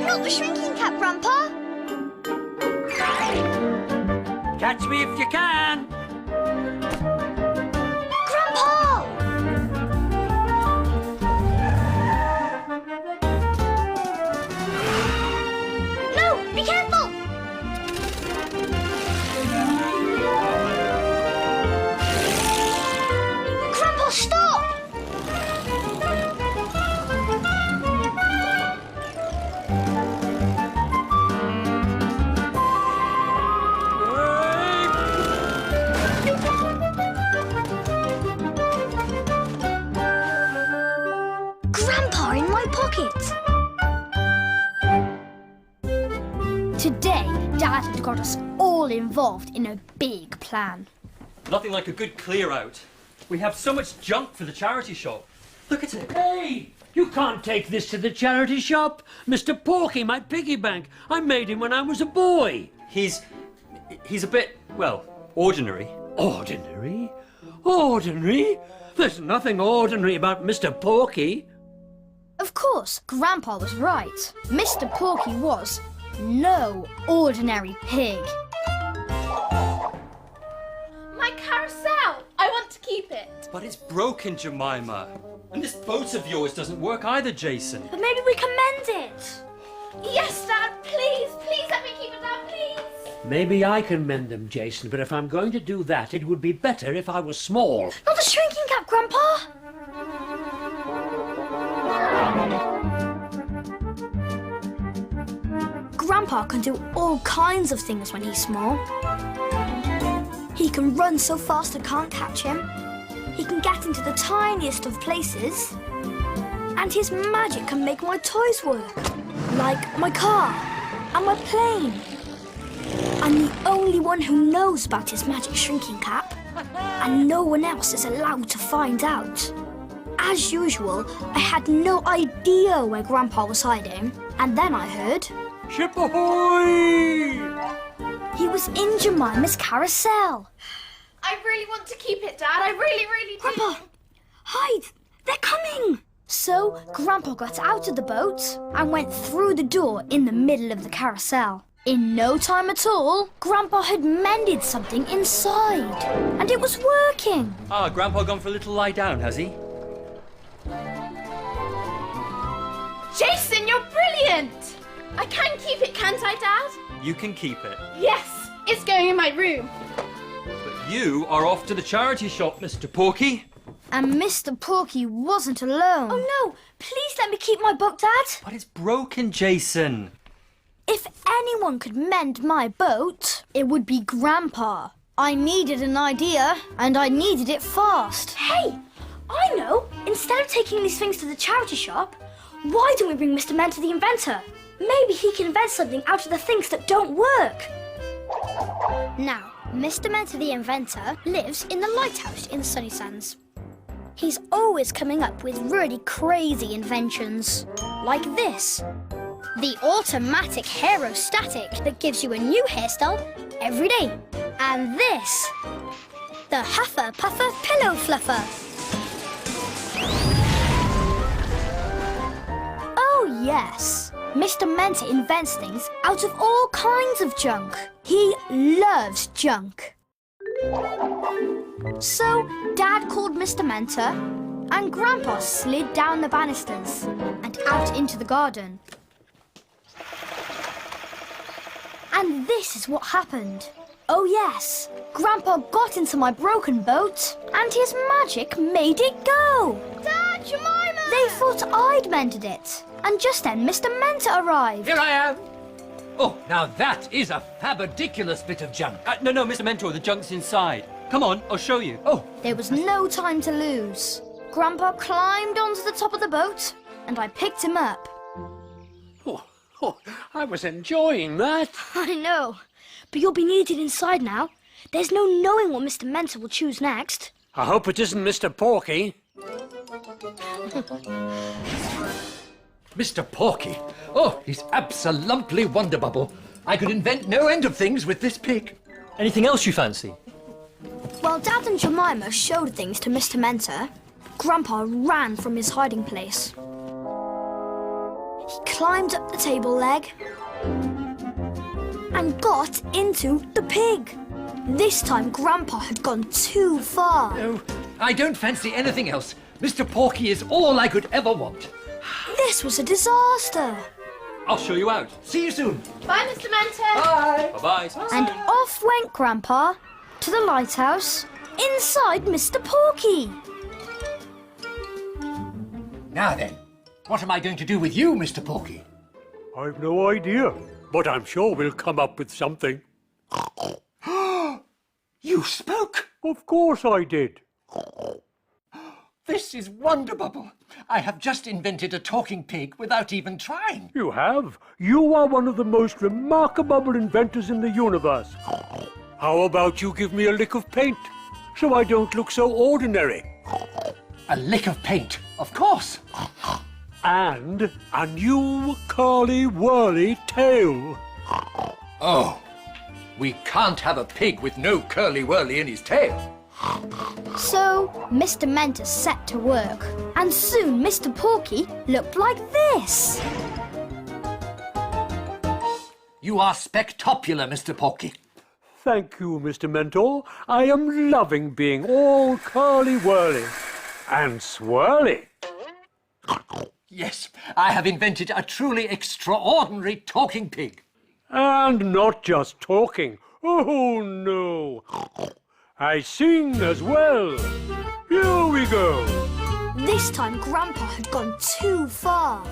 Not the shrinking cap, Grandpa! Catch me if you can! Grandpa! No! Be careful! Grandpa, stop! Grandpa in my pocket! Today, Dad had got us all involved in a big plan. Nothing like a good clear out. We have so much junk for the charity shop. Look at it. Hey! You can't take this to the charity shop. Mr Porky, my piggy bank. I made him when I was a boy. He's a bit, well, ordinary. Ordinary? Ordinary? There's nothing ordinary about Mr Porky. Of course, Grandpa was right. Mr. Porky was no ordinary pig. My carousel! I want to keep it. But it's broken, Jemima. And this boat of yours doesn't work either, Jason. But maybe we can mend it. Yes, Dad, please, please let me keep it, Dad, please. Maybe I can mend them, Jason, but if I'm going to do that, it would be better if I was small. Not the shrinking cap, Grandpa! Grandpa can do all kinds of things when he's small. He can run so fast I can't catch him. He can get into the tiniest of places. And his magic can make my toys work. Like my car and my plane. I'm the only one who knows about his magic shrinking cap. And no one else is allowed to find out. As usual, I had no idea where Grandpa was hiding. And then I heard... Ship ahoy! He was in Jemima's carousel. I really want to keep it, Dad. I really, really do. Grandpa, hide! They're coming! So, Grandpa got out of the boat and went through the door in the middle of the carousel. In no time at all, Grandpa had mended something inside. And it was working. Ah, Grandpa gone for a little lie down, has he? Jason, you're brilliant! I can keep it, can't I, Dad? You can keep it. Yes, it's going in my room. But you are off to the charity shop, Mr. Porky. And Mr. Porky wasn't alone. Oh no, please let me keep my boat, Dad. But it's broken, Jason. If anyone could mend my boat, it would be Grandpa. I needed an idea, and I needed it fast. Hey, I know. Instead of taking these things to the charity shop, why don't we bring Mr. Mentor the Inventor? Maybe he can invent something out of the things that don't work. Now, Mr. Mentor the Inventor lives in the lighthouse in the Sunny Sands. He's always coming up with really crazy inventions. Like this. The automatic haerostatic that gives you a new hairstyle every day. And this. The Huffer Puffer Pillow Fluffer. Oh, yes. Mr. Mentor invents things out of all kinds of junk. He loves junk. So, Dad called Mr. Mentor, and Grandpa slid down the banisters and out into the garden. And this is what happened. Oh, yes. Grandpa got into my broken boat, and his magic made it go. Dad, Jemima! They thought I'd mended it. And just then, Mr. Mentor arrived. Here I am. Oh, now that is a fabadiculous bit of junk. No, Mr. Mentor, the junk's inside. Come on, I'll show you. Oh, There was no time to lose. Grandpa climbed onto the top of the boat, and I picked him up. I was enjoying that. I know, but you'll be needed inside now. There's no knowing what Mr. Mentor will choose next. I hope it isn't Mr. Porky. Mr. Porky. Oh, he's absolutely wonderbubble. I could invent no end of things with this pig. Anything else you fancy? While Dad and Jemima showed things to Mr. Mentor, Grandpa ran from his hiding place. He climbed up the table leg and got into the pig. This time Grandpa had gone too far. No, I don't fancy anything else. Mr. Porky is all I could ever want. This was a disaster. I'll show you out. See you soon. Bye, Mr Mentor. Bye. Bye-bye. And off went Grandpa to the lighthouse inside Mr. Porky. Now then, what am I going to do with you, Mr. Porky? I've no idea, but I'm sure we'll come up with something. You spoke? Of course I did. This is Wonderbubble. I have just invented a talking pig without even trying. You have. You are one of the most remarkable inventors in the universe. How about you give me a lick of paint, so I don't look so ordinary? A lick of paint, of course. And a new curly-whirly tail. Oh, we can't have a pig with no curly-whirly in his tail. So Mr. Mentor set to work, and soon Mr. Porky looked like this. You are spectacular, Mr. Porky. Thank you, Mr. Mentor. I am loving being all curly-whirly and swirly. Yes, I have invented a truly extraordinary talking pig. And not just talking. Oh, no. I sing as well. Here we go. This time Grandpa had gone too far.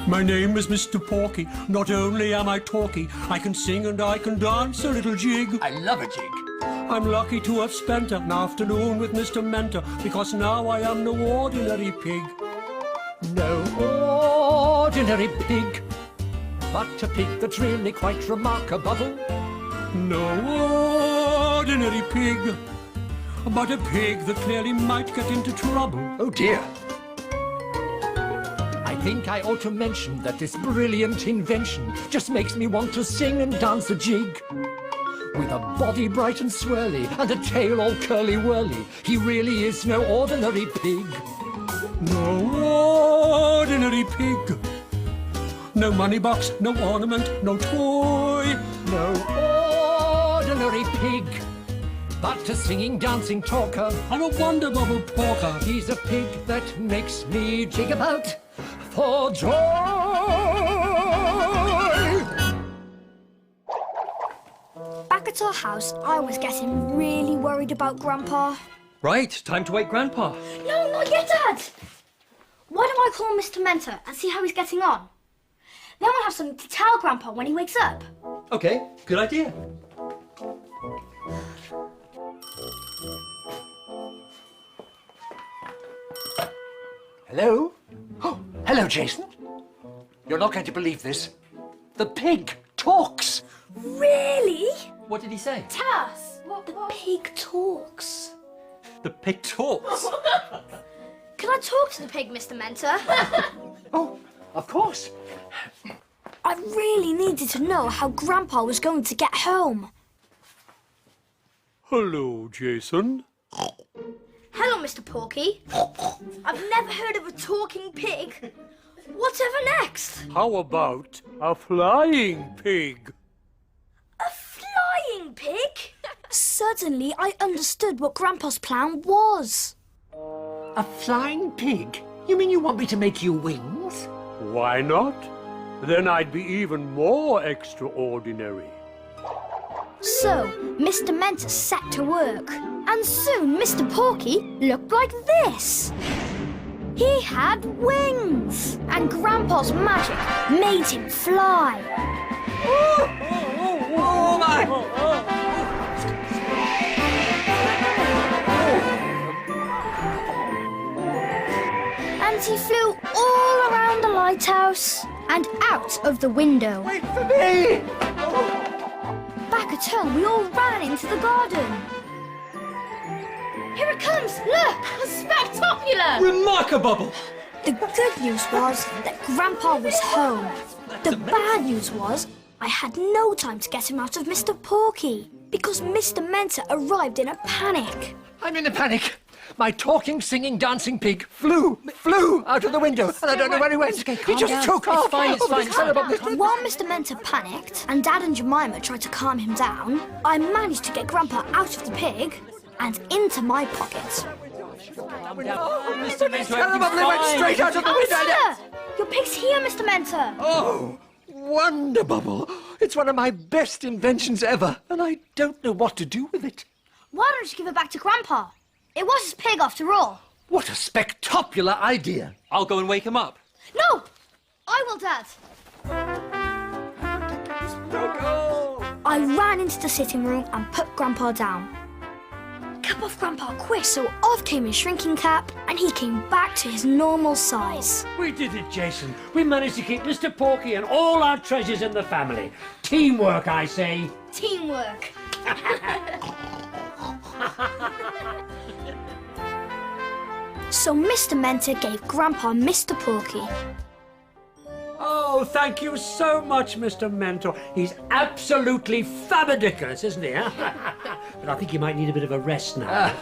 My name is Mr. Porky. Not only am I talky, I can sing and I can dance a little jig. I love a jig. I'm lucky to have spent an afternoon with Mr. Mentor, because now I am no ordinary pig. No ordinary pig, but a pig that's really quite remarkable. No ordinary pig, but a pig that clearly might get into trouble. Oh dear. I think I ought to mention that this brilliant invention just makes me want to sing and dance a jig. With a body bright and swirly and a tail all curly-whirly, he really is no ordinary pig. No ordinary pig. No money box, no ornament, no toy. No ordinary pig, but a singing, dancing talker. I'm a Wonderbubble porker. He's a pig that makes me jig about for joy. Back at our house, I was getting really worried about Grandpa. Right, time to wake Grandpa. No, not yet, Dad! Why don't I call Mr. Mentor and see how he's getting on? Then we'll have something to tell Grandpa when he wakes up. Okay, good idea. Hello? Oh, hello, Jason. You're not going to believe this. The pig talks. Really? What did he say? Tell us. The pig talks. The pig talks. Can I talk to the pig, Mr. Mentor? Oh, of course. I really needed to know how Grandpa was going to get home. Hello, Jason. Hello, Mr. Porky. I've never heard of a talking pig. Whatever next? How about a flying pig? A flying pig? Suddenly, I understood what Grandpa's plan was. A flying pig? You mean you want me to make you wings? Why not? Then I'd be even more extraordinary. So, Mr. Mentor set to work, and soon Mr. Porky looked like this. He had wings, and Grandpa's magic made him fly. Oh my! And he flew all around the lighthouse and out of the window. Wait for me! Back at home, we all ran into the garden. Here it comes, look! Spectacular! Remarkable! The good news was that Grandpa was home. The bad news was I had no time to get him out of Mr. Porky because Mr. Mentor arrived in a panic. I'm in a panic. My talking, singing, dancing pig flew out of the window, and I don't know where he went. He just took off. It's fine. Terrible. While Mr. Mentor panicked and Dad and Jemima tried to calm him down, I managed to get Grandpa out of the pig and into my pocket. Mr. Mentor, Terrible, they went straight out of the window. Sir! Your pig's here, Mr. Mentor. Oh, Wonder Bubble. It's one of my best inventions ever, and I don't know what to do with it. Why don't you give it back to Grandpa? It was his pig after all. What a spectacular idea. I'll go and wake him up. No! I will, Dad. I ran into the sitting room and put Grandpa down. Cap off Grandpa quick, so off came his shrinking cap and he came back to his normal size. We did it, Jason. We managed to keep Mr. Porky and all our treasures in the family. Teamwork, I say. Teamwork. So Mr. Mentor gave Grandpa Mr. Porky. Oh, thank you so much, Mr. Mentor. He's absolutely fabadiculous, isn't he? Huh? But I think he might need a bit of a rest now.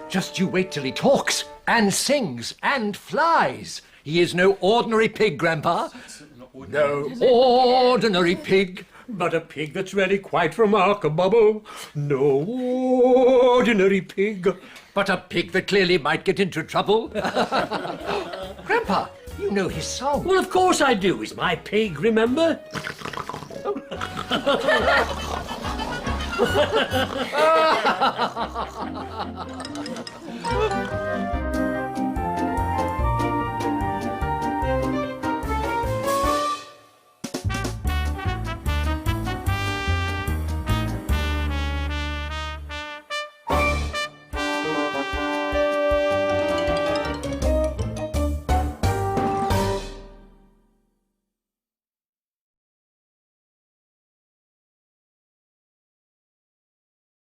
Just you wait till he talks and sings and flies. He is no ordinary pig, Grandpa. No ordinary pig. But a pig that's really quite remarkable. No ordinary pig. But a pig that clearly might get into trouble. Grandpa, you know his song. Well, of course I do. He's my pig, remember?